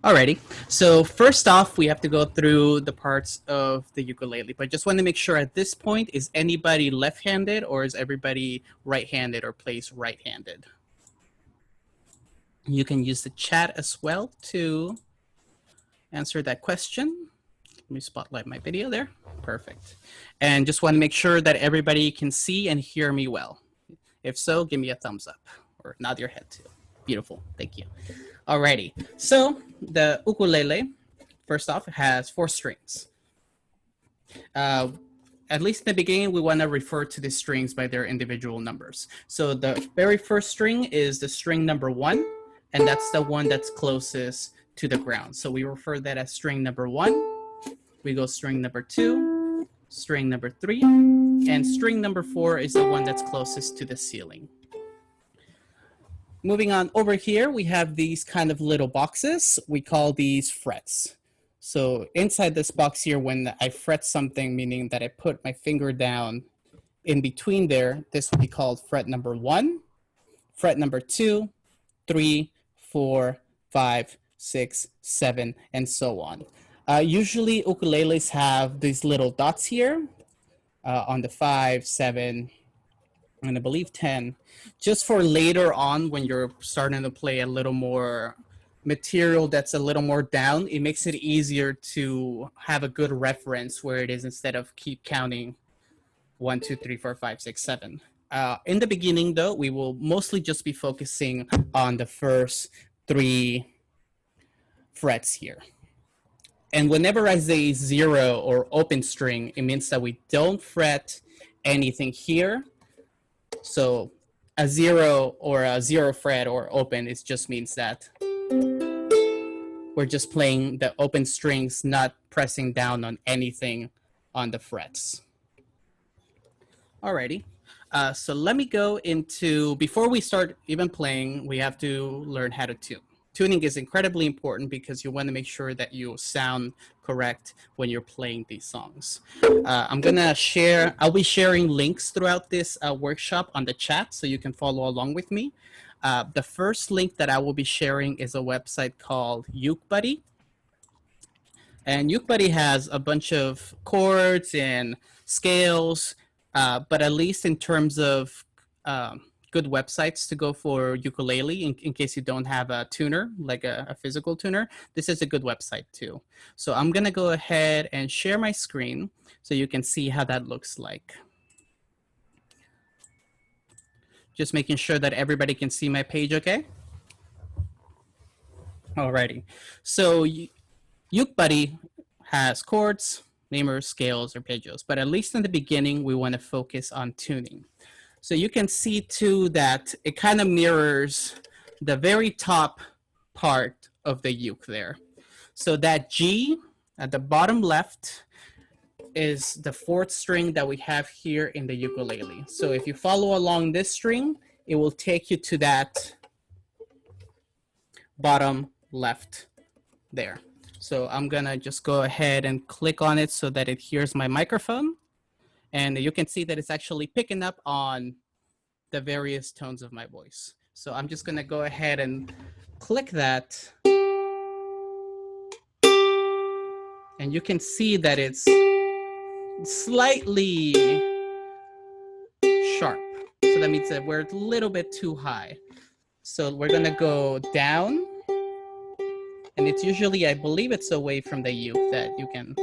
Alrighty. So first off, we have to go through the parts of the ukulele. But just want to make sure at this point, is anybody left-handed or is everybody right-handed or plays right-handed? You can use the chat as well to answer that question. Let me spotlight my video there. Perfect. And just want to make sure that everybody can see and hear me well. If so, give me a thumbs up or nod your head too. Beautiful. Thank you. Alrighty. So the ukulele, first off, has 4 strings. At least in the beginning, we want to refer to the strings by their individual numbers. So the very first string is the string number 1, and that's the one that's closest to the ground. So we refer that as string number 1. We go string number 2, string number 3, and string number 4 is the one that's closest to the ceiling. Moving on over here, we have these kind of little boxes. We call these frets. So inside this box here, when I fret something, meaning that I put my finger down in between there, this will be called fret number 1, fret number 2, 3, 4, 5, 6, 7, and so on. Usually ukuleles have these little dots here on the 5, 7, and I believe 10, just for later on when you're starting to play a little more material that's a little more down. It makes it easier to have a good reference where it is instead of keep counting 1, 2, 3, 4, 5, 6, 7. In the beginning, though, we will mostly just be focusing on the first 3 frets here. And whenever I say 0 or open string, it means that we don't fret anything here. So a 0 or a 0 fret or open, it just means that we're just playing the open strings, not pressing down on anything on the frets. Alrighty. So let me go into, before we start even playing, we have to learn how to tune. Tuning is incredibly important because you want to make sure that you sound correct when you're playing these songs. I'll be sharing links throughout this workshop on the chat so you can follow along with me. The first link that I will be sharing is a website called UkeBuddy. And UkeBuddy has a bunch of chords and scales, but at least in terms of good websites to go for ukulele in case you don't have a tuner, like a physical tuner, this is a good website too. So I'm gonna go ahead and share my screen so you can see how that looks like. Just making sure that everybody can see my page, okay? Alrighty, so UkeBuddy has chords, namers, scales, arpeggios, but at least in the beginning, we wanna focus on tuning. So you can see too that it kind of mirrors the very top part of the uke there. So that G at the bottom left is the 4th string that we have here in the ukulele. So if you follow along this string, it will take you to that bottom left there. So I'm gonna just go ahead and click on it so that it hears my microphone. And you can see that it's actually picking up on the various tones of my voice. So I'm just gonna go ahead and click that. And you can see that it's slightly sharp. So that means that we're a little bit too high. So we're gonna go down. And it's usually, I believe it's away from the uke that you can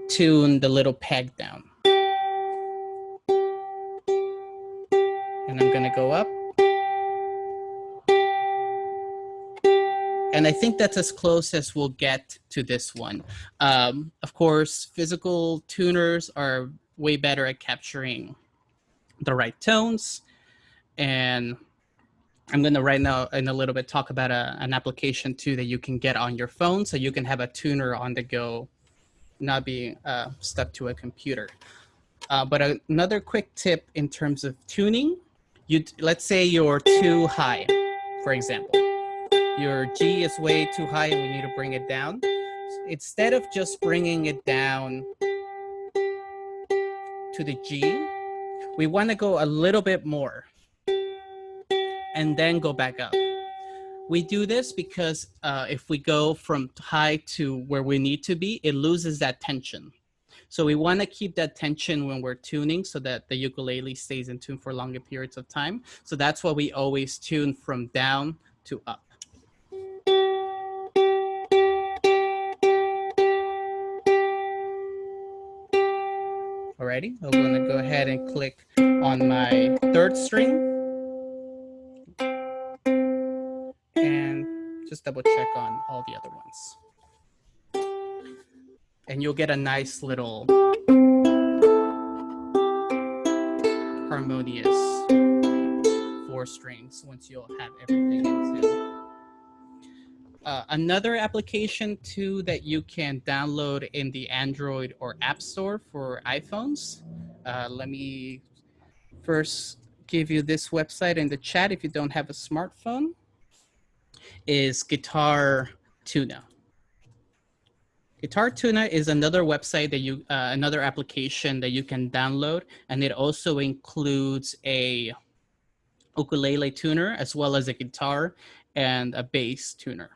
tune the little peg down. And I'm gonna go up. And I think that's as close as we'll get to this one. Of course, physical tuners are way better at capturing the right tones. And I'm gonna right now in a little bit talk about an application too that you can get on your phone so you can have a tuner on the go, not being stuck to a computer. But another quick tip in terms of tuning, let's say you're too high, for example. Your G is way too high and we need to bring it down. So instead of just bringing it down to the G, we want to go a little bit more and then go back up. We do this because if we go from high to where we need to be, it loses that tension. So we want to keep that tension when we're tuning so that the ukulele stays in tune for longer periods of time. So that's why we always tune from down to up. Alrighty, I'm going to go ahead and click on my third string and just double check on all the other ones. And you'll get a nice little harmonious 4 strings once you'll have everything in tune. Another application too that you can download in the Android or App Store for iPhones. Let me first give you this website in the chat if you don't have a smartphone. Is Guitar Tuna. Guitar Tuna is another website that another application that you can download, and it also includes a ukulele tuner as well as a guitar and a bass tuner.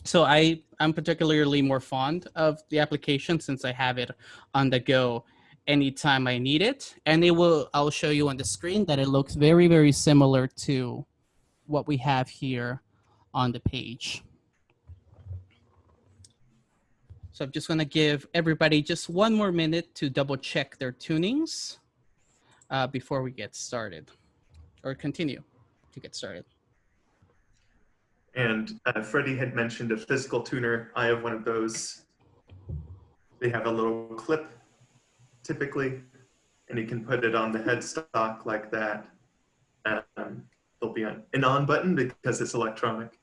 So I'm particularly more fond of the application since I have it on the go anytime I need it. And I'll show you on the screen that it looks very, very similar to what we have here on the page. So I'm just going to give everybody just one more minute to double check their tunings before we get started or continue to get started. And Freddie had mentioned a physical tuner. I have one of those. They have a little clip typically, and you can put it on the headstock like that. There'll be an on button because it's electronic.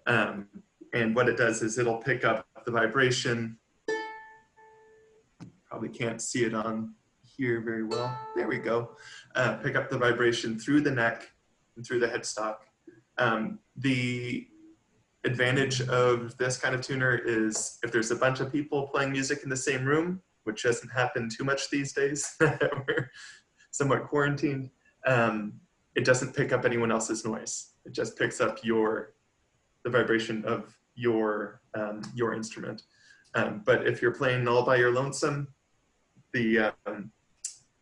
And what it does is it'll pick up the vibration. Probably can't see it on here very well. There we go. Pick up the vibration through the neck and through the headstock. The advantage of this kind of tuner is if there's a bunch of people playing music in the same room, which doesn't happen too much these days, we're somewhat quarantined, it doesn't pick up anyone else's noise. It just picks up the vibration of your instrument. But if you're playing all by your lonesome, the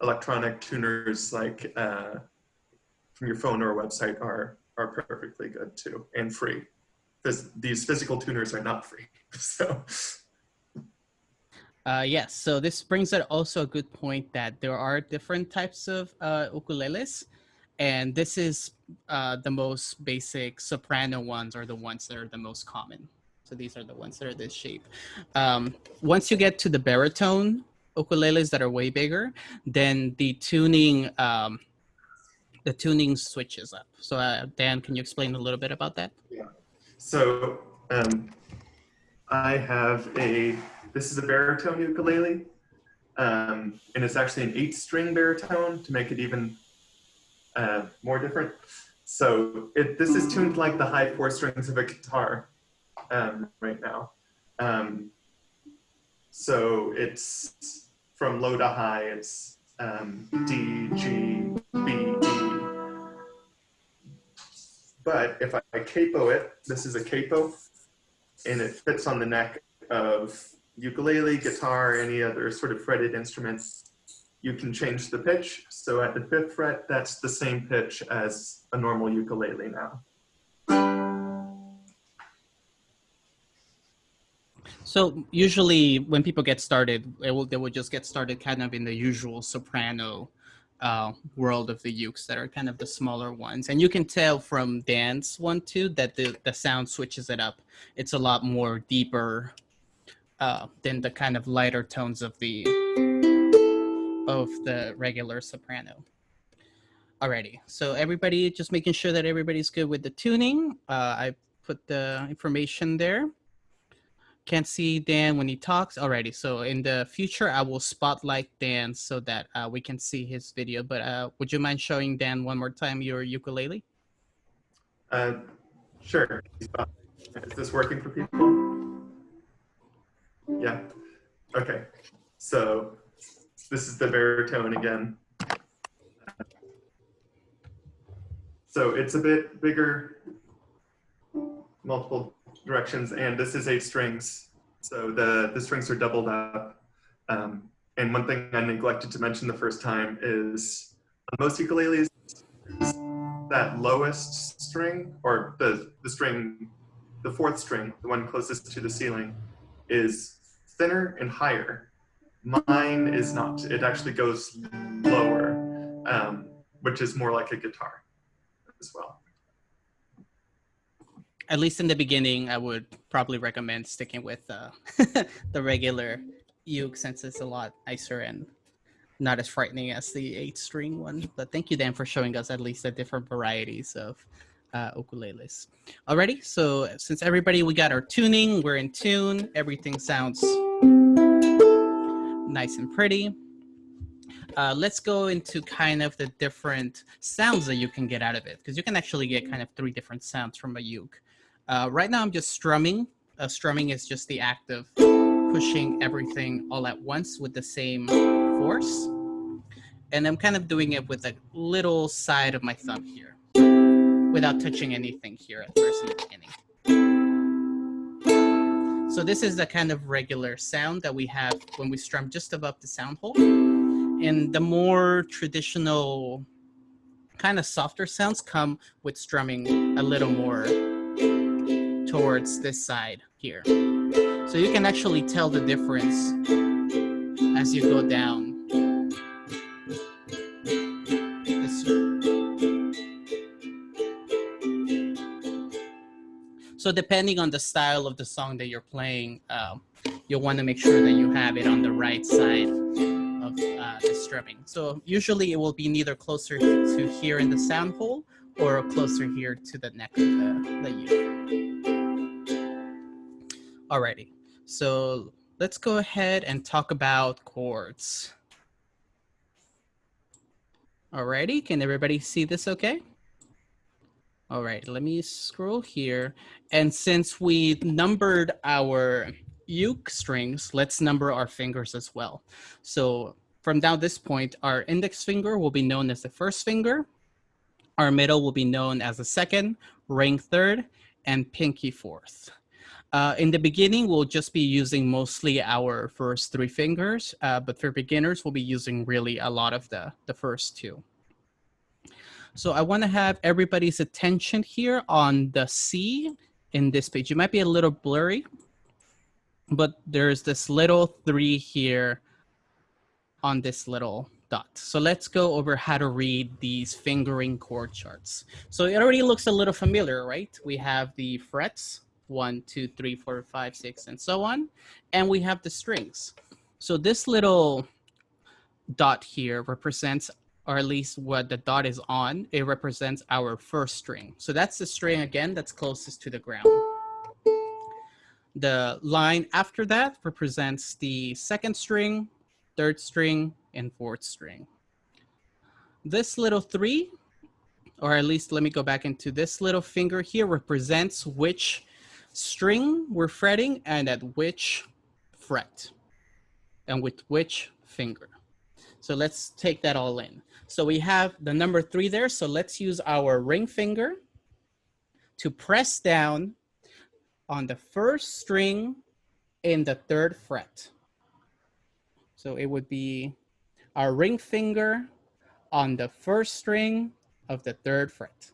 electronic tuners like from your phone or website are perfectly good too, and free. These physical tuners are not free, so. Yes, so this brings up also a good point that there are different types of ukuleles, and this is the most basic soprano ones are the ones that are the most common. So these are the ones that are this shape. Once you get to the baritone ukuleles that are way bigger, then the tuning switches up. So Dan, can you explain a little bit about that? Yeah. So I have this is a baritone ukulele, and it's actually an 8-string baritone to make it even more different. So this is tuned like the high 4 strings of a guitar right now. So it's from low to high, it's D, G, B, E. But if I capo it, this is a capo, and it fits on the neck of ukulele, guitar, any other sort of fretted instrument. You can change the pitch. So at the 5th fret, that's the same pitch as a normal ukulele now. So usually when people get started, they will just get started kind of in the usual soprano world of the ukes that are kind of the smaller ones. And you can tell from Dan's one too that the sound switches it up. It's a lot more deeper than the kind of lighter tones of the regular soprano. Alrighty, so everybody just making sure that everybody's good with the tuning. I put the information there. Can't see Dan when he talks. Alrighty, so in the future, I will spotlight Dan so that we can see his video. But would you mind showing Dan one more time your ukulele? Sure. Is this working for people? Yeah. Okay. So this is the baritone again. So it's a bit bigger multiple directions, and this is 8 strings. So the strings are doubled up. And one thing I neglected to mention the first time is on most ukuleles, that lowest string, or the string, the fourth string, the one closest to the ceiling, is thinner and higher. Mine is not. It actually goes lower, which is more like a guitar as well. At least in the beginning, I would probably recommend sticking with the regular uke since it's a lot nicer and not as frightening as the 8-string one. But thank you, Dan, for showing us at least the different varieties of ukuleles. Alrighty, so since everybody, we got our tuning, we're in tune, everything sounds nice and pretty. Let's go into kind of the different sounds that you can get out of it, because you can actually get kind of 3 different sounds from a uke. Right now I'm just strumming. Strumming is just the act of pushing everything all at once with the same force. And I'm kind of doing it with a little side of my thumb here without touching anything here at first in the beginning. So this is the kind of regular sound that we have when we strum just above the sound hole. And the more traditional kind of softer sounds come with strumming a little more towards this side here. So you can actually tell the difference as you go down. So depending on the style of the song that you're playing, you'll want to make sure that you have it on the right side of the strumming. So usually it will be neither closer to here in the sound hole or closer here to the neck of the uke. Alrighty, so let's go ahead and talk about chords. Alrighty, can everybody see this okay? All right, let me scroll here. And since we numbered our uke strings, let's number our fingers as well. So from now this point, our index finger will be known as the first finger. Our middle will be known as the second, ring third, and pinky fourth. In the beginning, we'll just be using mostly our first 3 fingers, but for beginners, we'll be using really a lot of the first 2. So I want to have everybody's attention here on the C in this page. It might be a little blurry, but there's this little 3 here on this little dot. So let's go over how to read these fingering chord charts. So it already looks a little familiar, right? We have the frets, 1, 2, 3, 4, 5, 6, and so on. And we have the strings. So this little dot here represents, or at least what the dot is on, it represents our first string. So that's the string, again, that's closest to the ground. The line after that represents the second string, third string, and fourth string. This little 3, or at least let me go back into this little finger here, represents which string we're fretting and at which fret and with which finger. So let's take that all in. So we have the number 3 there. So let's use our ring finger to press down on the first string in the 3rd fret. So it would be our ring finger on the first string of the 3rd fret.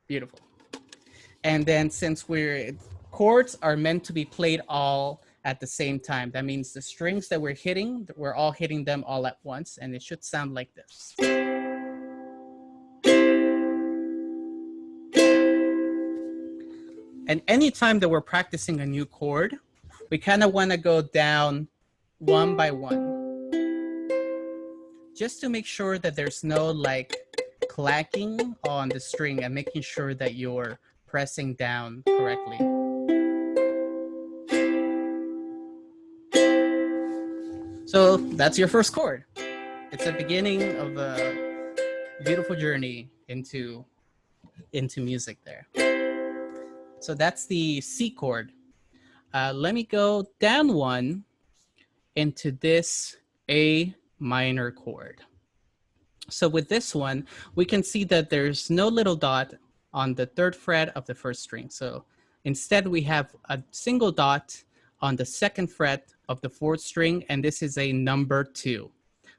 Beautiful. And then since chords are meant to be played all at the same time, that means the strings that we're hitting, we're all hitting them all at once, and it should sound like this. And anytime that we're practicing a new chord, we kind of want to go down one by one, just to make sure that there's no like clacking on the string and making sure that you're pressing down correctly. So that's your first chord. It's the beginning of a beautiful journey into music there. So that's the C chord. Let me go down one into this A minor chord. So with this one, we can see that there's no little dot on the 3rd fret of the 1st string. So instead we have a single dot on the 2nd fret of the 4th string, and this is a number 2.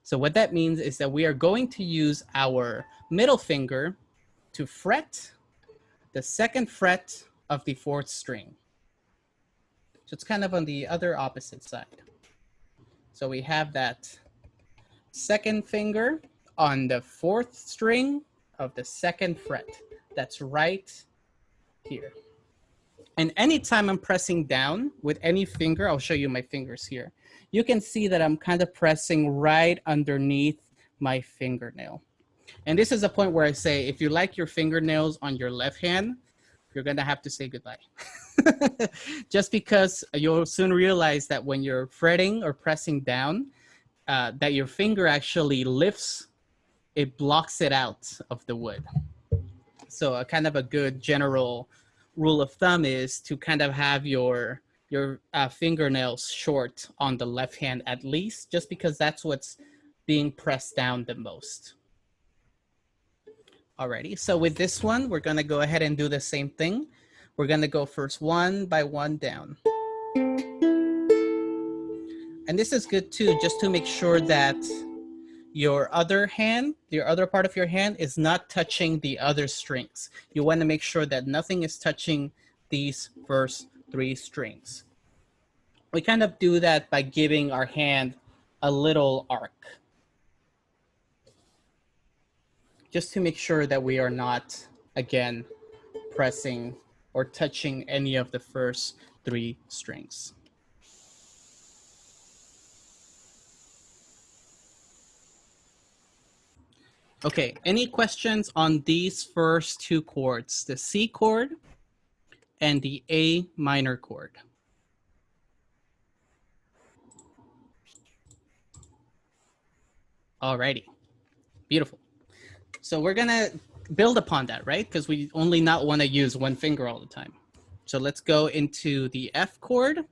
So what that means is that we are going to use our middle finger to fret the 2nd fret of the 4th string. So it's kind of on the other opposite side. So we have that 2nd finger on the 4th string of the 2nd fret. That's right here. And anytime I'm pressing down with any finger, I'll show you my fingers here. You can see that I'm kind of pressing right underneath my fingernail. And this is a point where I say, if you like your fingernails on your left hand, you're gonna have to say goodbye. Just because you'll soon realize that when you're fretting or pressing down, that your finger actually lifts, it blocks it out of the wood. So a kind of a good general rule of thumb is to kind of have your fingernails short on the left hand at least, just because that's what's being pressed down the most. Alrighty, so with this one, we're gonna go ahead and do the same thing. We're gonna go first one by one down. And this is good too, just to make sure that your other hand, your other part of your hand is not touching the other strings. You want to make sure that nothing is touching these first 3 strings. We kind of do that by giving our hand a little arc, just to make sure that we are not, again, pressing or touching any of the first 3 strings. Okay, any questions on these first 2 chords, the C chord and the A minor chord? Alrighty, beautiful. So we're gonna build upon that, right? Because we only not want to use one finger all the time. So let's go into the F chord.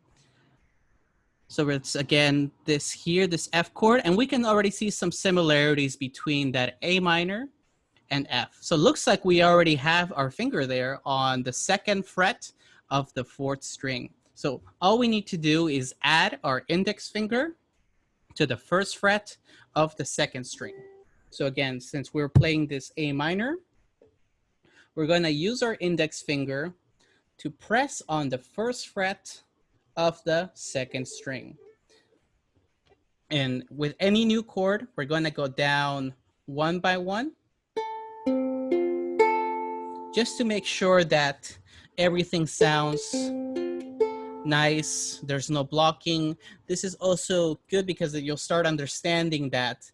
So it's again this here, this F chord, and we can already see some similarities between that A minor and F. So it looks like we already have our finger there on the 2nd fret of the 4th string. So all we need to do is add our index finger to the 1st fret of the 2nd string. So again, since we're playing this A minor, we're going to use our index finger to press on the 1st fret of the 2nd string. And with any new chord, we're going to go down one by one, just to make sure that everything sounds nice. There's no blocking. This is also good because you'll start understanding that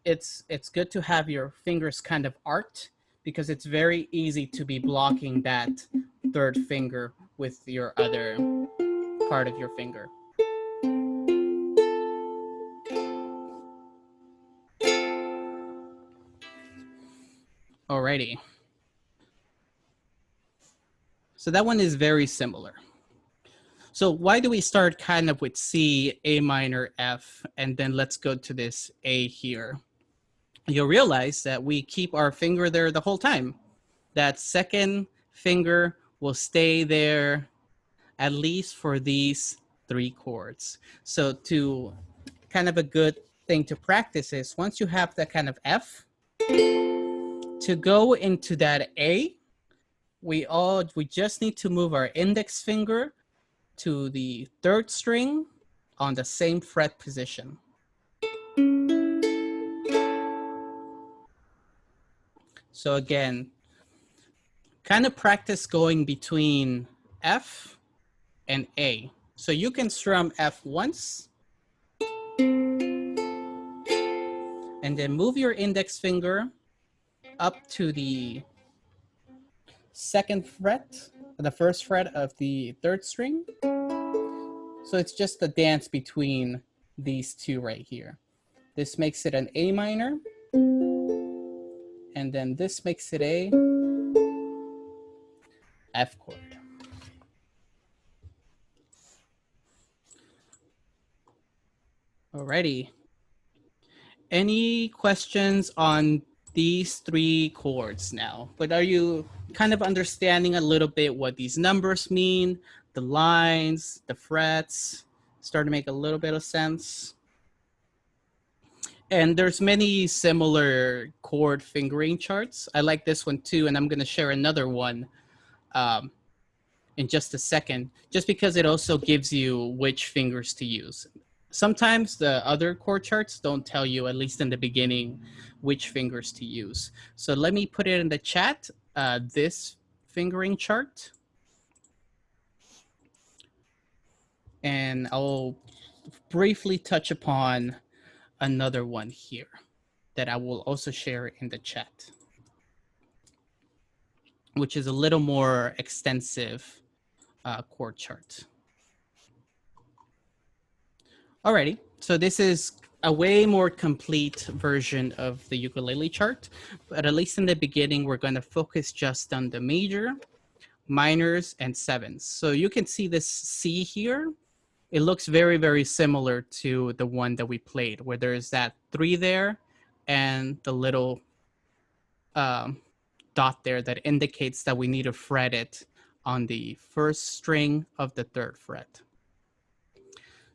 it's good to have your fingers kind of arced, because it's very easy to be blocking that 3rd finger with your other part of your finger. Alrighty. So that one is very similar. So why do we start kind of with C, A minor, F, and then let's go to this A here? You'll realize that we keep our finger there the whole time. That 2nd finger will stay there at least for these 3 chords. So to kind of a good thing to practice is once you have that kind of F, to go into that A, we just need to move our index finger to the 3rd string on the same fret position. So again, kind of practice going between F and A. So you can strum F once, and then move your index finger up to the 2nd fret, the 1st fret of the 3rd string. So it's just a dance between these 2 right here. This makes it an A minor, and then this makes it a F chord. Alrighty. Any questions on these three chords now. But are you kind of understanding a little bit what these numbers mean, the lines, the frets? Start to make a little bit of sense. And there's many similar chord fingering charts. I like this one too, and I'm going to share another one um, in just a second, just because it also gives you which fingers to use. Sometimes the other chord charts don't tell you, at least in the beginning, which fingers to use. So let me put it in the chat, this fingering chart. And I'll briefly touch upon another one here that I will also share in the chat, which is a little more extensive chord chart. Alrighty, so this is a way more complete version of the ukulele chart, but at least in the beginning, we're going to focus just on the major, minors, and sevens. So you can see this C here. It looks very, very similar to the one that we played, where there's that 3 there and the little dot there that indicates that we need to fret it on the first string of the 3rd fret.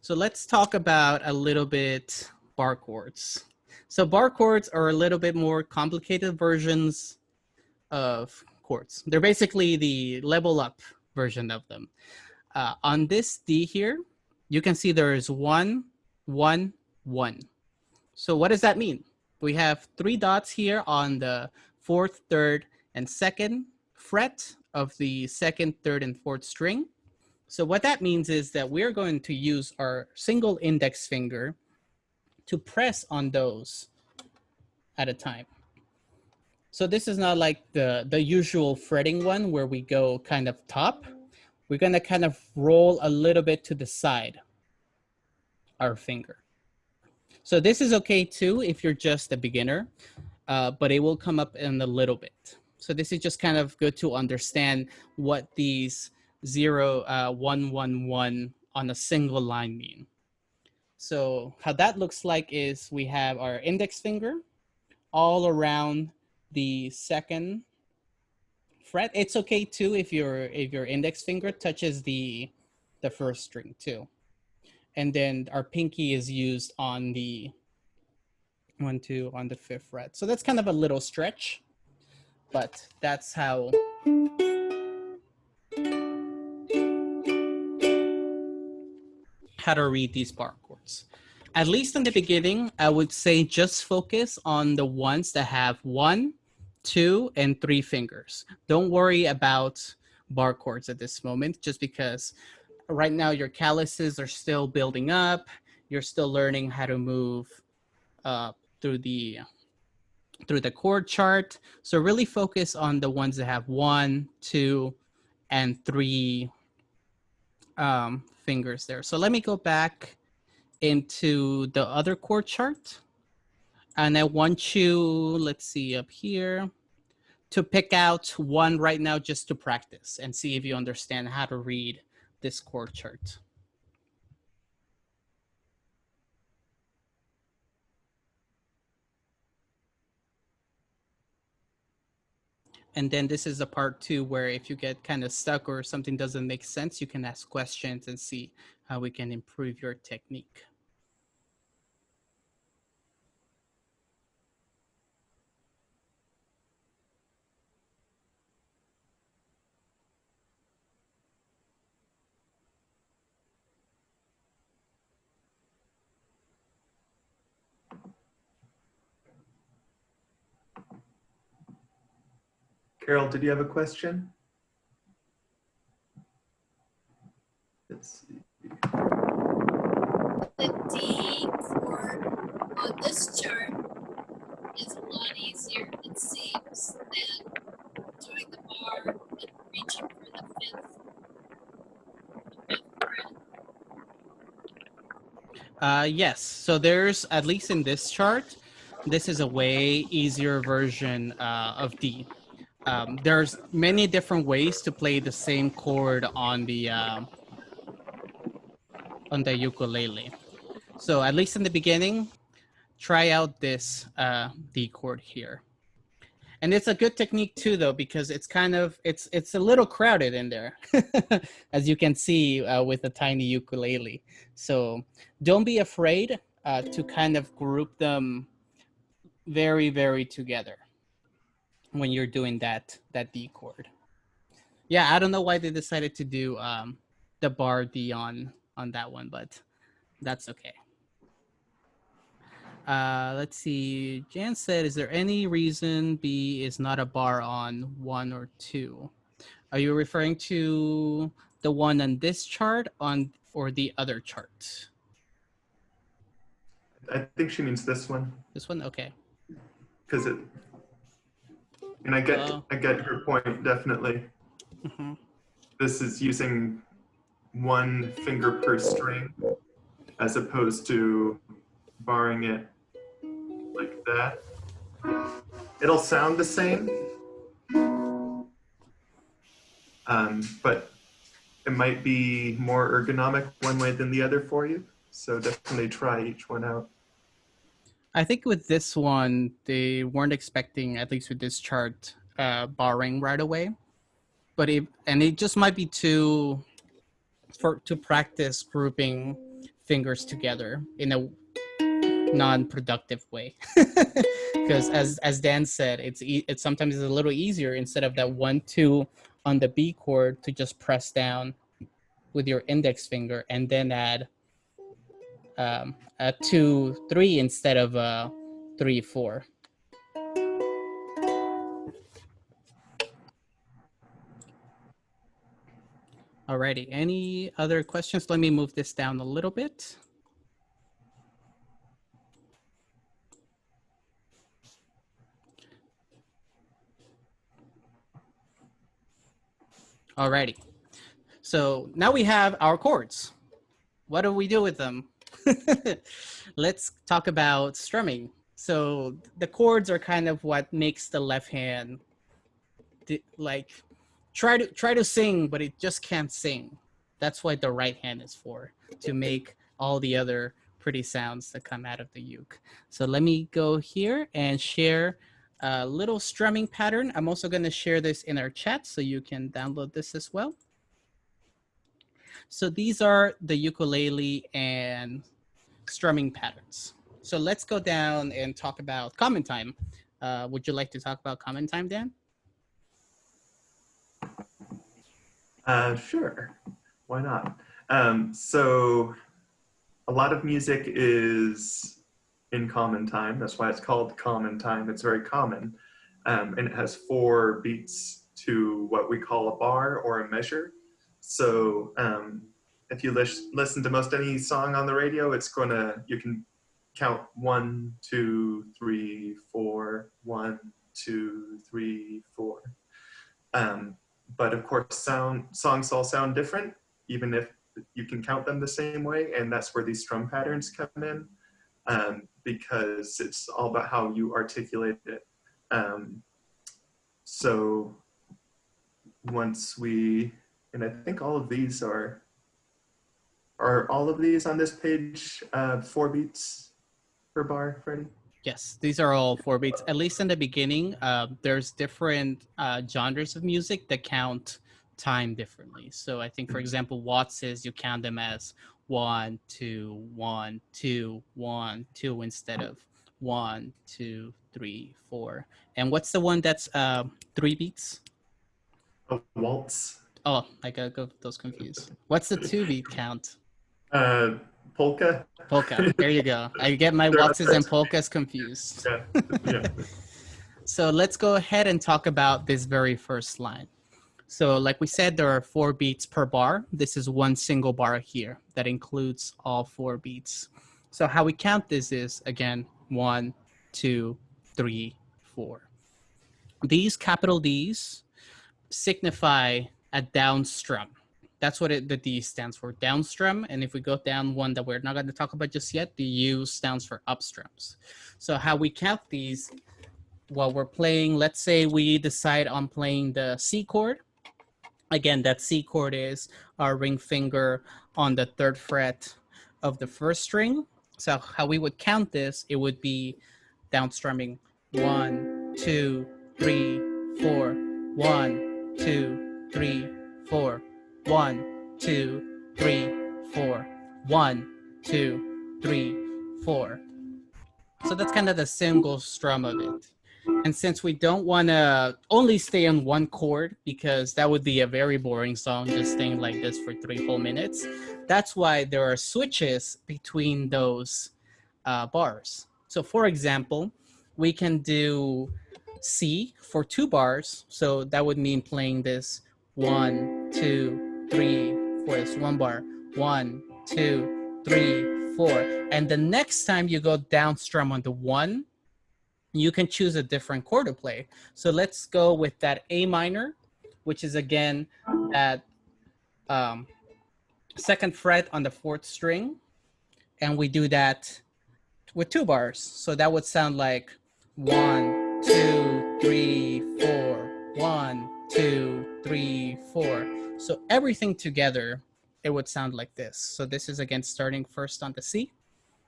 So let's talk about a little bit bar chords. So bar chords are a little bit more complicated versions of chords. They're basically the level up version of them. On this D here, you can see there is 1, 1, 1. So what does that mean? We have 3 dots here on the 4th, 3rd, and 2nd fret of the 2nd, 3rd, and 4th string. So what that means is that we're going to use our single index finger to press on those at a time. So this is not like the usual fretting one where we go kind of top. We're going to kind of roll a little bit to the side our finger. So this is okay too if you're just a beginner, but it will come up in a little bit. So this is just kind of good to understand what these 0, 1, 1, 1 on a single line mean. So how that looks like is we have our index finger all around the 2nd fret. It's okay too if your index finger touches the 1st string too. And then our pinky is used on the 1, 2 on the 5th fret. So that's kind of a little stretch, but that's how to read these bar chords. At least in the beginning, I would say just focus on the ones that have 1, 2, and 3 fingers. Don't worry about bar chords at this moment, just because right now your calluses are still building up. You're still learning how to move through the chord chart. So really focus on the ones that have 1, 2, and 3 fingers there. So let me go back into the other chord chart. And I want you, let's see up here, to pick out one right now just to practice and see if you understand how to read this chord chart. And then this is the part 2 where if you get kind of stuck or something doesn't make sense, you can ask questions and see how we can improve your technique. Carol, did you have a question? Let's see. The D chord on this chart is a lot easier, it seems, than doing the bar and reaching for the fifth fret. Yes, so there's, at least in this chart, this is a way easier version of D. There's many different ways to play the same chord on the ukulele. So at least in the beginning, try out this D chord here. And it's a good technique too, though, because it's kind of it's a little crowded in there, as you can see with a tiny ukulele. So don't be afraid to kind of group them very, very together when you're doing that D chord. Yeah, I don't know why they decided to do the bar D on that one, but that's okay. Let's see. Jan said, "Is there any reason B is not a bar on 1 or 2? Are you referring to the one on this chart on or the other chart? I think she means this one This one, okay. because it. And I get her point definitely. Mhm. This is using one finger per string as opposed to barring it like that. It'll sound the same, but it might be more ergonomic one way than the other for you. So definitely try each one out. I think with this one, they weren't expecting, at least with this chart, barring right away. But it just might be too to practice grouping fingers together in a non-productive way. Because as Dan said, it's sometimes a little easier instead of that 1 2 on the B chord to just press down with your index finger and then add a 2 3 instead of a 3 4. Alrighty, any other questions? Let me move this down a little bit. Alrighty, so now we have our chords. What do we do with them? Let's talk about strumming. So the chords are kind of what makes the left hand like try to sing, but it just can't sing. That's what the right hand is for, to make all the other pretty sounds that come out of the uke. So let me go here and share a little strumming pattern. I'm also going to share this in our chat so you can download this as well. So these are the ukulele and strumming patterns. So let's go down and talk about common time. Would you like to talk about common time, Dan? Sure, why not? So a lot of music is in common time. That's why it's called common time. It's very common. And it has 4 beats to what we call a bar or a measure. So if you listen to most any song on the radio, you can count 1, 2, 3, 4, 1, 2, 3, 4. But of course, songs all sound different, even if you can count them the same way, and that's where these strum patterns come in, because it's all about how you articulate it. So once and I think all of these are all of these on this page 4 beats per bar, Freddie? Yes, these are all 4 beats. At least in the beginning, there's different genres of music that count time differently. So I think, for example, waltzes, you count them as 1 2 1 2 1 2 instead of 1 2 3 4. And what's the one that's 3 beats? A waltz. Oh, I got those confused. What's the 2 beat count? Polka. Polka. There you go. I get my waltzes and polkas confused. Yeah. Yeah. So let's go ahead and talk about this very first line. So like we said, there are 4 beats per bar. This is one single bar here that includes all 4 beats. So how we count this is, again, 1, 2, 3, 4. These capital Ds signify a down strum. That's what the D stands for, down strum. And if we go down one that we're not going to talk about just yet, the U stands for up strums. So how we count these while we're playing, let's say we decide on playing the C chord. Again, that C chord is our ring finger on the 3rd fret of the 1st string. So how we would count this, it would be down strumming 1, 2, 3, 4. 1, 2, 3, 4. 1, 2, 3, 4. 1, 2, 3, 4. So that's kind of the single strum of it. And since we don't want to only stay on one chord, because that would be a very boring song, just staying like this for 3 whole minutes, that's why there are switches between those bars. So for example, we can do C for 2 bars. So that would mean playing this 1, 2, 3, 4. It's 1 bar. 1, 2, 3, 4. And the next time you go down strum on the 1, you can choose a different chord to play. So let's go with that A minor, which is again that 2nd fret on the 4th string. And we do that with 2 bars. So that would sound like 1, 2, 3, 4, 1, 2, 3, 4. So everything together, it would sound like this. So this is again starting first on the C.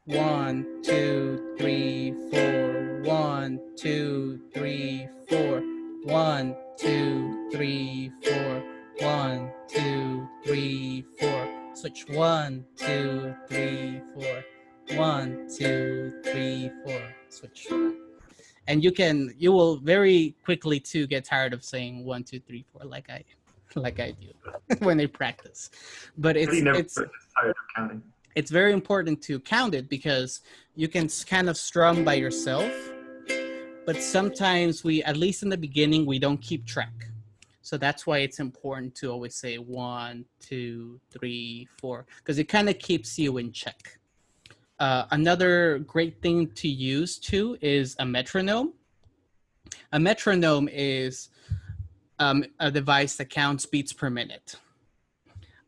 1, 2, 3, 4. 1, 2, 3, 4. 1, 2, 3, 4. 1, 2, 3, 4. Switch 1, 2, 3, 4. 1, 2, 3, 4. Switch. And you will very quickly too get tired of saying 1, 2, 3, 4 like I do when I practice. But it's tired of counting. It's very important to count it because you can kind of strum by yourself, but sometimes we, at least in the beginning, we don't keep track. So that's why it's important to always say 1, 2, 3, 4, because it kind of keeps you in check. Another great thing to use too is a metronome. A metronome is a device that counts beats per minute.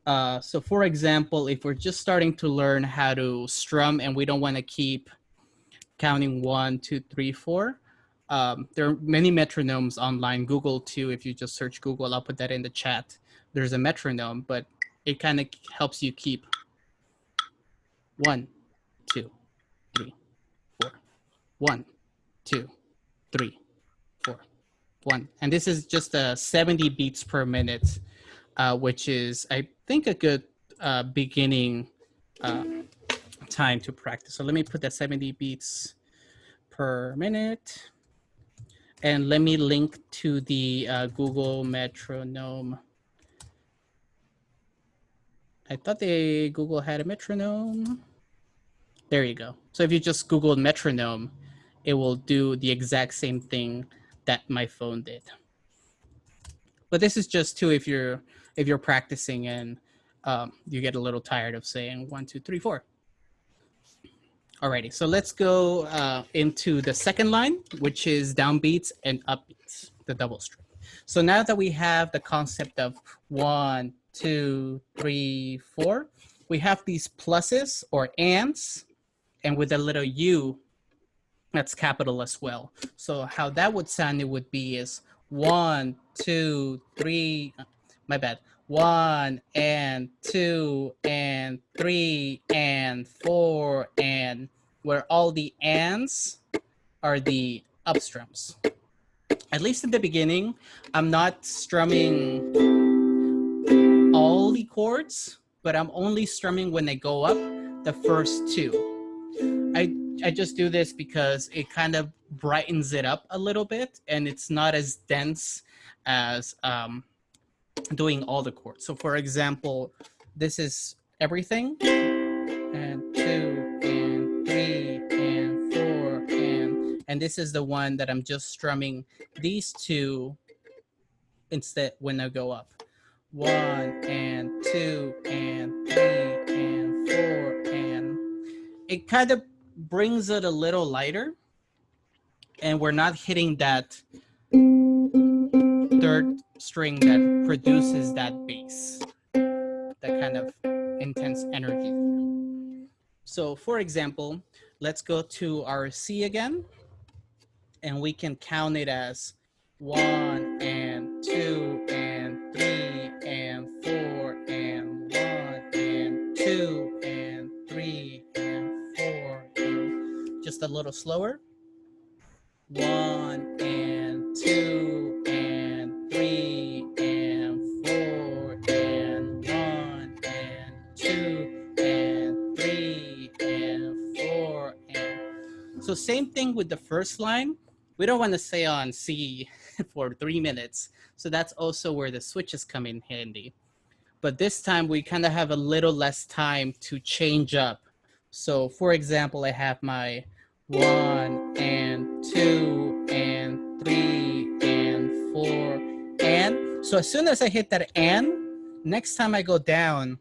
So for example, if we're just starting to learn how to strum and we don't want to keep counting 1, 2, 3, 4, there are many metronomes online. Google too, if you just search Google, I'll put that in the chat. There's a metronome, but it kind of helps you keep 1, 2, 3, 4, 1, 2, 3, 4, 1. And this is just 70 beats per minute, which is, I think, a good beginning time to practice. So let me put that 70 beats per minute. And let me link to the Google metronome. I thought Google had a metronome. There you go. So if you just Google metronome, it will do the exact same thing that my phone did. But this is just too if you're practicing and you get a little tired of saying 1, 2, 3, 4. Alrighty, so let's go into the second line, which is downbeats and upbeats, the double string. So now that we have the concept of 1, 2, 3, 4, we have these pluses or ands, and with a little U, that's capital as well. So how that would sound, it would be is 1, 2, 3, my bad. 1 and 2 and 3 and 4 and, where all the ands are the upstrums. At least in the beginning, I'm not strumming all the chords, but I'm only strumming when they go up the first 2. I just do this because it kind of brightens it up a little bit and it's not as dense as doing all the chords. So for example, this is everything, and 2 and 3 and 4 and this is the one that I'm just strumming these 2 instead when I go up. 1 and 2 and 3 and 4 and it kind of brings it a little lighter, and we're not hitting that 3rd string that produces that bass, that kind of intense energy. So for example, let's go to our C again, and we can count it as 1 and 2 and 3 and 4 and 1 and 2 and 3 and 4 and just a little slower. 1 and 2 same thing with the first line. We don't want to stay on C for 3 minutes. So that's also where the switches come in handy. But this time we kind of have a little less time to change up. So for example, I have my 1 and 2 and 3 and 4 and. So as soon as I hit that and, next time I go down,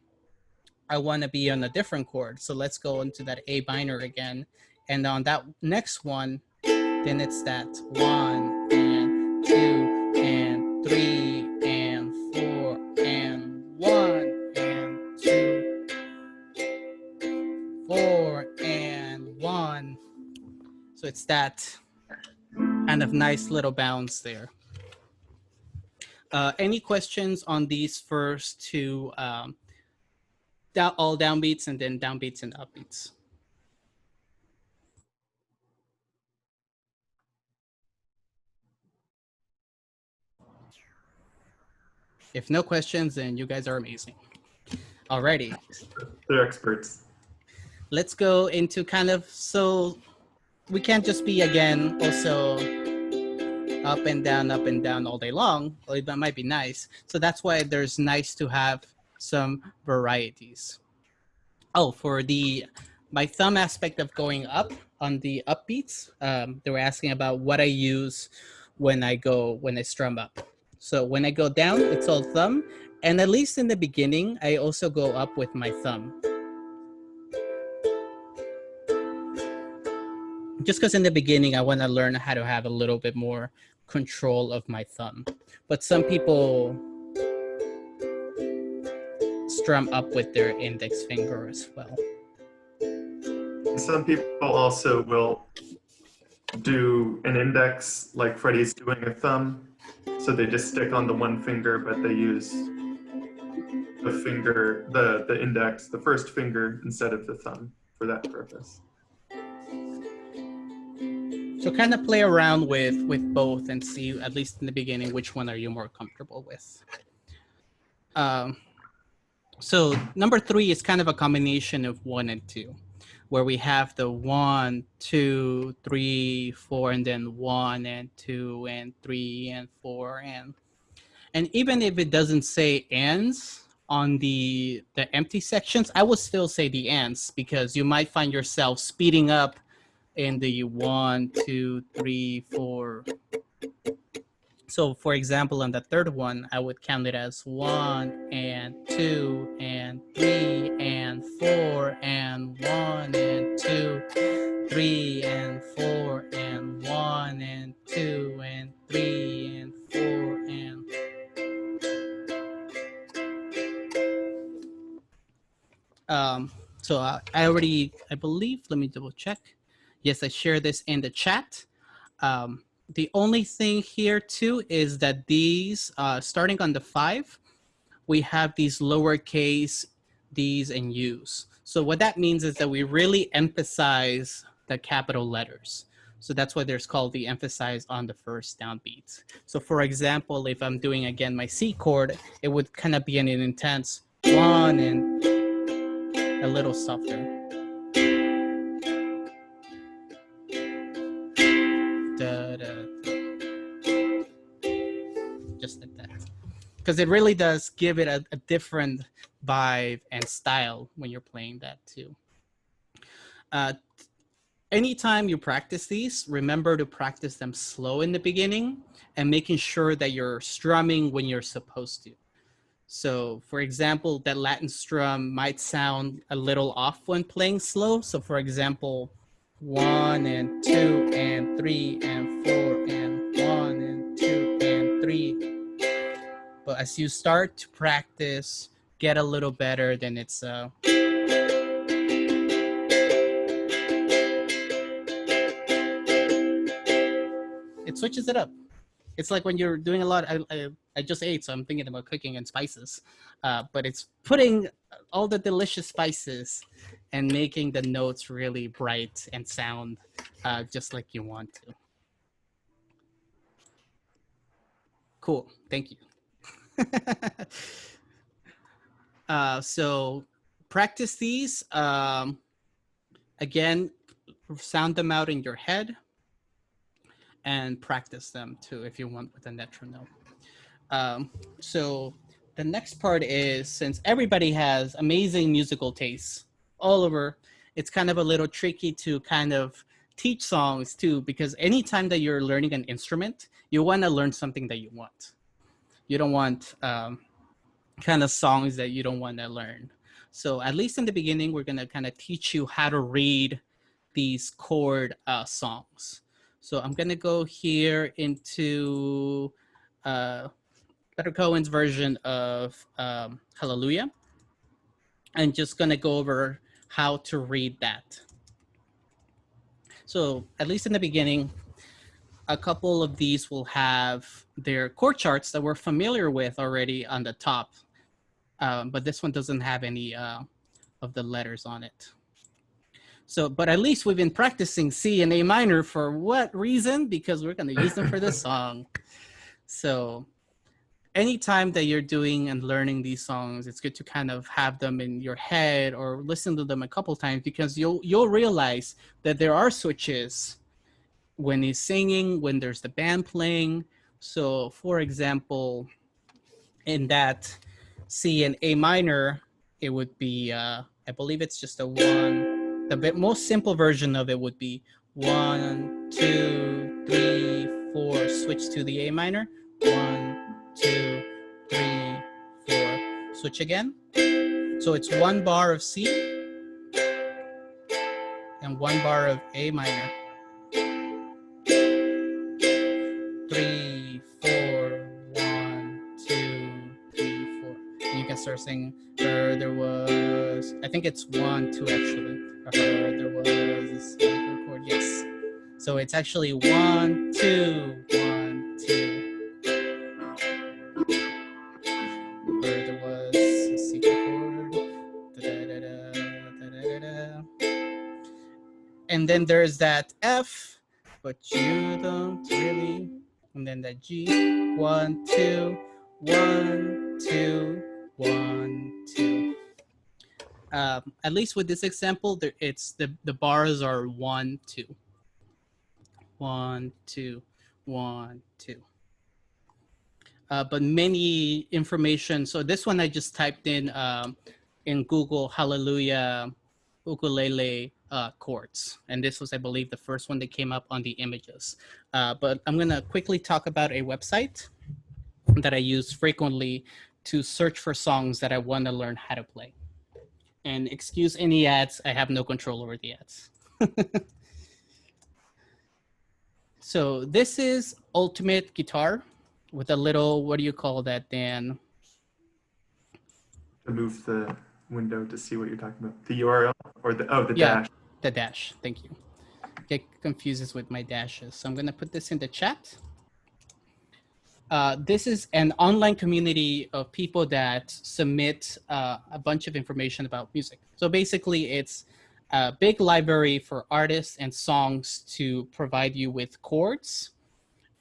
I want to be on a different chord. So let's go into that A minor again. And on that next one, then it's that 1 and 2 and 3 and 4 and 1 and 2, 4 and 1. So it's that kind of nice little bounce there. Any questions on these first two all downbeats and then downbeats and upbeats? If no questions, then you guys are amazing. Alrighty. They're experts. Let's go into kind of, so we can't just be again also up and down all day long. Well, that might be nice. So that's why there's nice to have some varieties. Oh, for the my thumb aspect of going up on the upbeats, they were asking about what I use when I strum up. So when I go down, it's all thumb. And at least in the beginning, I also go up with my thumb. Just because in the beginning, I want to learn how to have a little bit more control of my thumb. But some people strum up with their index finger as well. Some people also will do an index like Freddie's doing a thumb. So they just stick on the one finger, but they use the finger, the index, the first finger instead of the thumb for that purpose. So kind of play around with both and see, at least in the beginning, which one are you more comfortable with. So number 3 is kind of a combination of 1 and 2, where we have the 1, 2, 3, 4, and then 1 and 2 and 3 and 4 and even if it doesn't say ands on the empty sections, I would still say the ands because you might find yourself speeding up in the 1, 2, 3, 4. So for example, on the third one, I would count it as 1 and 2 and 3 and 4 and 1 and 2, 3 and 4 and 1 and 2 and 3 and 4 and. So I believe, let me double check. Yes, I share this in the chat. The only thing here too is that these, starting on the 5, we have these lowercase d's and u's. So what that means is that we really emphasize the capital letters. So that's why there's called the emphasize on the first downbeat. So for example, if I'm doing again my C chord, it would kind of be an intense 1 and a little softer. Da, da, da. Just like that. Because it really does give it a different vibe and style when you're playing that too. Anytime you practice these, remember to practice them slow in the beginning and making sure that you're strumming when you're supposed to. So for example, that Latin strum might sound a little off when playing slow. So for example, 1 and 2 and 3 and 4 and 1 and 2 and 3. But as you start to practice, get a little better, then it switches it up. It's like when you're doing a lot. I just ate, so I'm thinking about cooking and spices. But it's putting all the delicious spices and making the notes really bright and sound just like you want to. Cool. Thank you. So practice these. Again, sound them out in your head and practice them too if you want with a metronome. So the next part is, since everybody has amazing musical tastes all over, it's kind of a little tricky to kind of teach songs too, because anytime that you're learning an instrument, you want to learn something that you want. You don't want kind of songs that you don't want to learn. So at least in the beginning, we're going to kind of teach you how to read these chord songs. So I'm going to go here into Better Cohen's version of Hallelujah. I'm just going to go over how to read that. So at least in the beginning, a couple of these will have their chord charts that we're familiar with already on the top. But this one doesn't have any of the letters on it. So, but at least we've been practicing C and A minor for what reason? Because we're going to use them for this song. So anytime that you're doing and learning these songs, it's good to kind of have them in your head or listen to them a couple times, because you'll realize that there are switches when he's singing, when there's the band playing. So for example, in that C and A minor, it would be, I believe it's just a one. The most simple version of it would be 1, 2, 3, 4, switch to the A minor. 1, 2, 3, 4, switch again. So it's 1 bar of C and 1 bar of A minor. 3, 4, 1, 2, 3, 4. And you can start singing. There was, I think it's 1, 2 actually. There was a single chord. Yes. So it's actually 1, 2, 1, 2. There was a secret chord. And then there's that F, but you don't really. And then that G. 1, 2, 1, 2, 1, 2. At least with this example, it's the bars are 1, 2. 1, 2, 1, 2. But many information. So this one I just typed in Google Hallelujah ukulele chords, and this was, I believe, the first one that came up on the images. But I'm gonna quickly talk about a website that I use frequently to search for songs that I want to learn how to play. And excuse any ads, I have no control over the ads. So this is Ultimate Guitar with a little, what do you call that, Dan? To move the window to see what you're talking about. The URL or the Yeah, dash. the dash. Thank you. Get confuses with my dashes. So I'm going to put this in the chat. This is an online community of people that submit a bunch of information about music. So basically, it's a big library for artists and songs to provide you with chords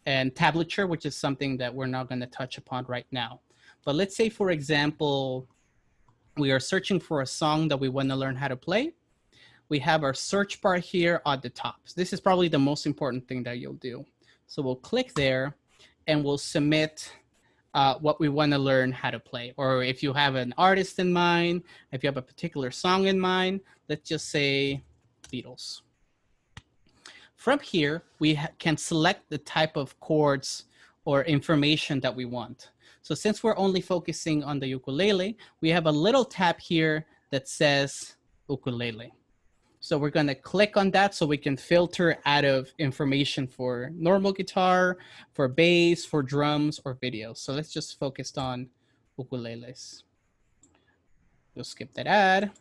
and tablature, which is something that we're not going to touch upon right now. But let's say, for example, we are searching for a song that we want to learn how to play. We have our search bar here at the top. So this is probably the most important thing that you'll do. So we'll click there and we'll submit what we want to learn how to play. Or if you have an artist in mind, if you have a particular song in mind, let's just say Beatles. From here, we can select the type of chords or information that we want. So since we're only focusing on the ukulele, we have a little tab here that says ukulele. So we're going to click on that so we can filter out of information for normal guitar, for bass, for drums, or videos. So let's just focus on ukuleles. We'll skip that ad.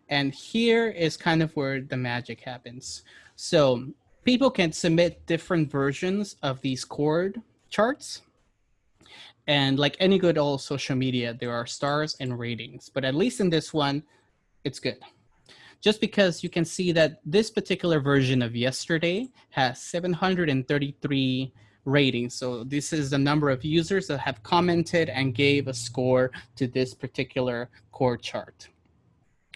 And here is kind of where the magic happens. So people can submit different versions of these chord charts. And like any good old social media, there are stars and ratings. But at least in this one, it's good. Just because you can see that this particular version of Yesterday has 733 ratings. So this is the number of users that have commented and gave a score to this particular chord chart.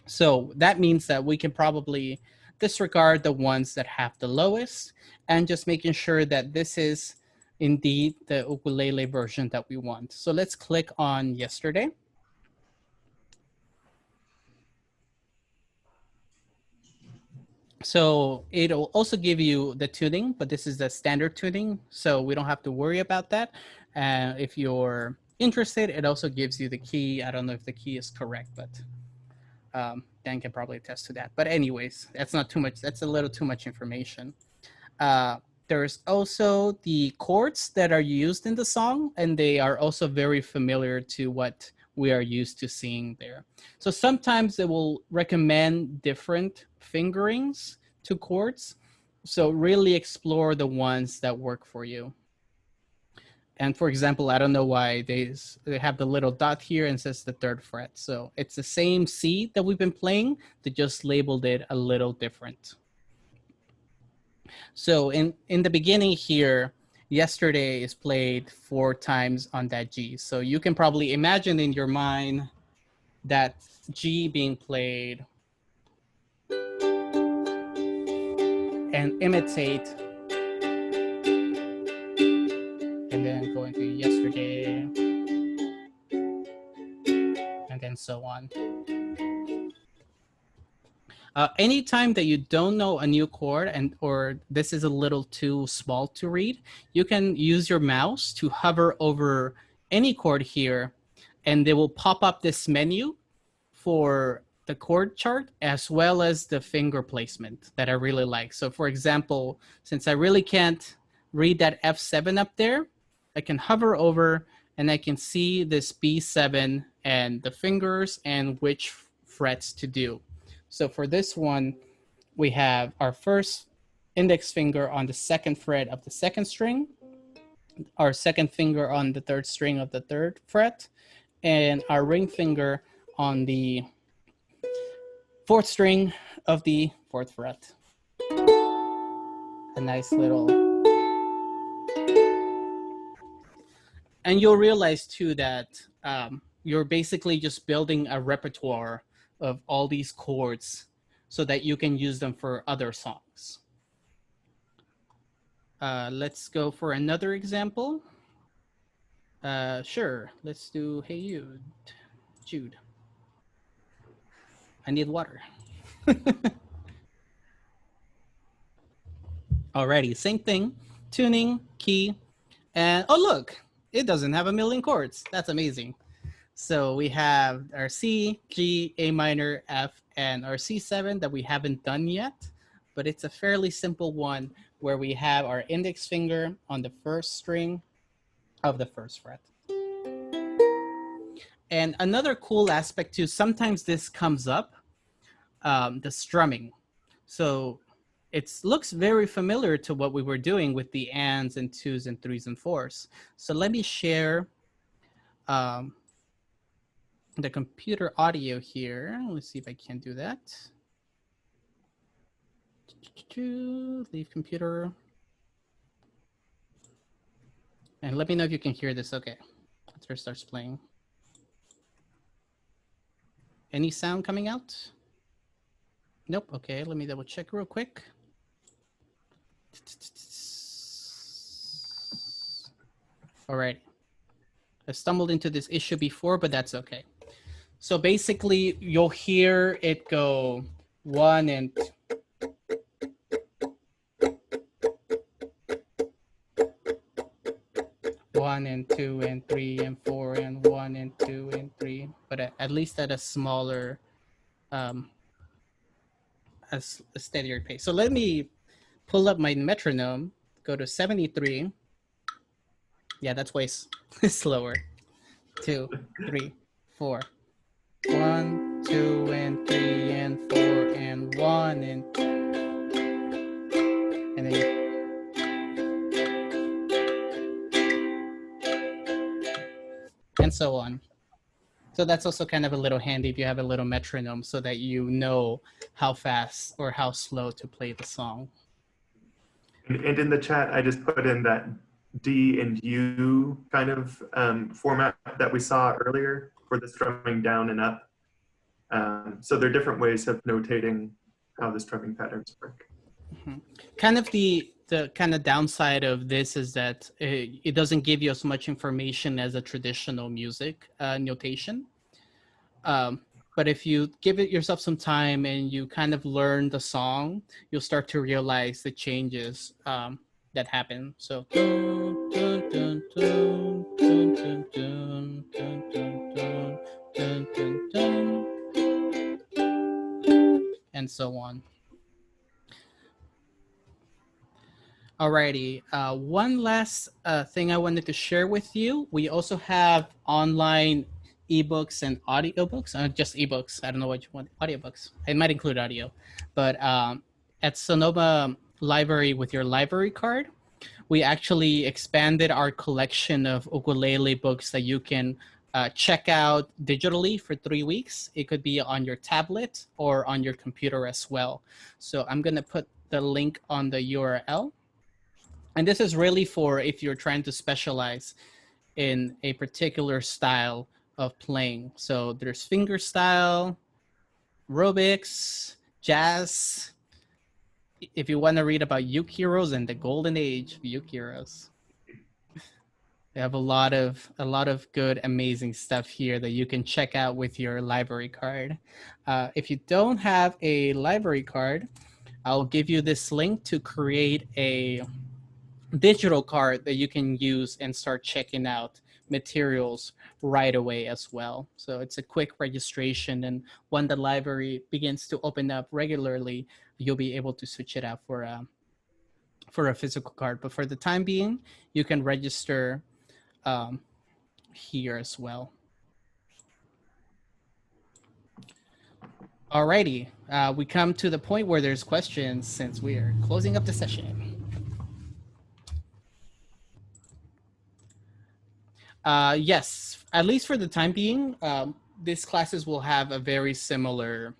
So that means that we can probably disregard the ones that have the lowest, and just making sure that this is indeed the ukulele version that we want. So let's click on yesterday. So it'll also give you the tuning, but this is the standard tuning, so we don't have to worry about that. If you're interested, it also gives you the key. I don't know if the key is correct, but Dan can probably attest to that. But anyways, that's not too much. That's a little too much information. There's also the chords that are used in the song, and they are also very familiar to what we are used to seeing there. So sometimes they will recommend different fingerings to chords. So really explore the ones that work for you. And for example, I don't know why they have the little dot here and says the 3rd fret. So it's the same C that we've been playing, they just labeled it a little different. So in the beginning here, yesterday is played 4 times on that G. So you can probably imagine in your mind that G being played and imitate, and then going to yesterday, and then so on. Anytime that you don't know a new chord or this is a little too small to read, you can use your mouse to hover over any chord here, and they will pop up this menu for the chord chart as well as the finger placement that I really like. So for example, since I really can't read that F7 up there, I can hover over and I can see this B7 and the fingers and which frets to do. So for this one, we have our first index finger on the 2nd fret of the 2nd string, our 2nd finger on the 3rd string of the 3rd fret, and our ring finger on the 4th string of the 4th fret. A nice little. And you'll realize too that you're basically just building a repertoire of all these chords so that you can use them for other songs. Let's go for another example. Sure, let's do Hey Jude. Jude. I need water. Alrighty, same thing. Tuning, key, and oh look, it doesn't have a million chords. That's amazing. So we have our C, G, A minor, F, and our C7 that we haven't done yet, but it's a fairly simple one where we have our index finger on the 1st string of the 1st fret. And another cool aspect too, sometimes this comes up, the strumming. So it looks very familiar to what we were doing with the ands and 2s and 3s and 4s. So let me share the computer audio here. Let's see if I can do that. Leave computer. And let me know if you can hear this. Okay, after it starts playing. Any sound coming out? Nope. Okay, let me double check real quick. All right. I stumbled into this issue before, but that's okay. So basically, you'll hear it go 1 and 1 and 2 and 3 and 4 and 1 and 2 and 3, but at least at a smaller, a steadier pace. So let me pull up my metronome, go to 73. Yeah, that's way slower. 2, 3, 4. 1, 2, and 3, and 4, and 1, and then and so on. So that's also kind of a little handy if you have a little metronome so that you know how fast or how slow to play the song. And in the chat, I just put in that D and U kind of format that we saw earlier for the strumming down and up. So there are different ways of notating how the strumming patterns work. Kind of the kind of downside of this is that it doesn't give you as much information as a traditional music notation. But if you give it yourself some time and you kind of learn the song, you'll start to realize the changes that happen. So, dun, dun, dun, dun, dun, dun, dun, dun, dun, dun, dun, dun, and so on. Alrighty. One last thing I wanted to share with you. We also have online ebooks and audiobooks. Just ebooks. I don't know what you want. Audiobooks. It might include audio. But at Sonoma Library with your library card, we actually expanded our collection of ukulele books that you can check out digitally for 3 weeks. It could be on your tablet or on your computer as well. So I'm going to put the link on the URL. And this is really for if you're trying to specialize in a particular style of playing. So there's finger style, aerobics, jazz. If you want to read about uke heroes and the golden age of uke heroes, they have a lot of good, amazing stuff here that you can check out with your library card. If you don't have a library card, I'll give you this link to create a digital card that you can use and start checking out materials right away as well. So it's a quick registration, and when the library begins to open up regularly, you'll be able to switch it out for a physical card. But for the time being, you can register here as well. Alrighty, we come to the point where there's questions since we are closing up the session. Yes, at least for the time being, these classes will have a very similar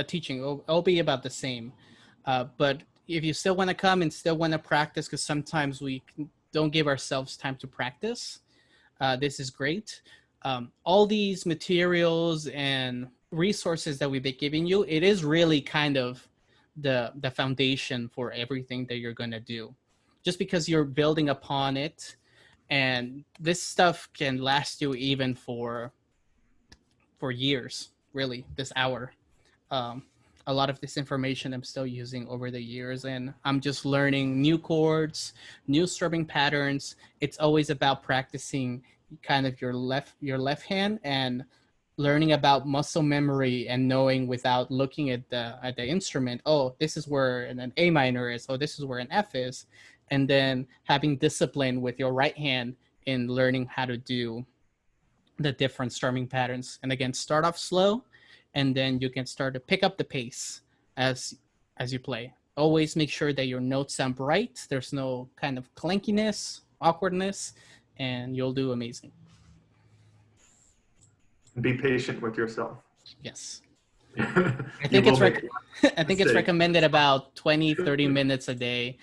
teaching. It'll be about the same. But if you still want to come and still want to practice, because sometimes we don't give ourselves time to practice, this is great. All these materials and resources that we've been giving you, it is really kind of the foundation for everything that you're going to do. Just because you're building upon it, and this stuff can last you even for years, really, this hour. A lot of this information I'm still using over the years, and I'm just learning new chords, new strumming patterns. It's always about practicing kind of your left hand and learning about muscle memory and knowing without looking at the instrument, oh, this is where an A minor is, oh, this is where an F is, and then having discipline with your right hand in learning how to do the different strumming patterns. And again, start off slow, and then you can start to pick up the pace as you play. Always make sure that your notes sound bright. There's no kind of clankiness, awkwardness, and you'll do amazing. Be patient with yourself. Yes. I think it's recommended about 20-30 minutes a day.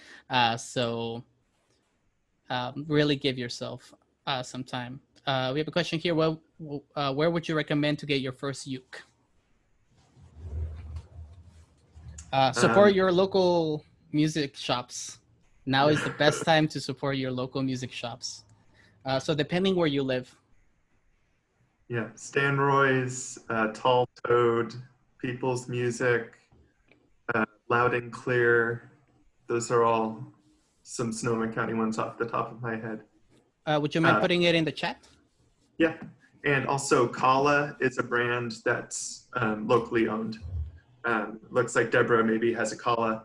So really give yourself some time. We have a question here. Well, where would you recommend to get your first uke? Support your local music shops. Now is the best time to support your local music shops. So depending where you live. Yeah, Stan Roy's, Tall Toad, People's Music, Loud and Clear. Those are all some Sonoma County ones off the top of my head. Would you mind putting it in the chat? Yeah, and also Kala is a brand that's locally owned. Looks like Deborah maybe has a Kala.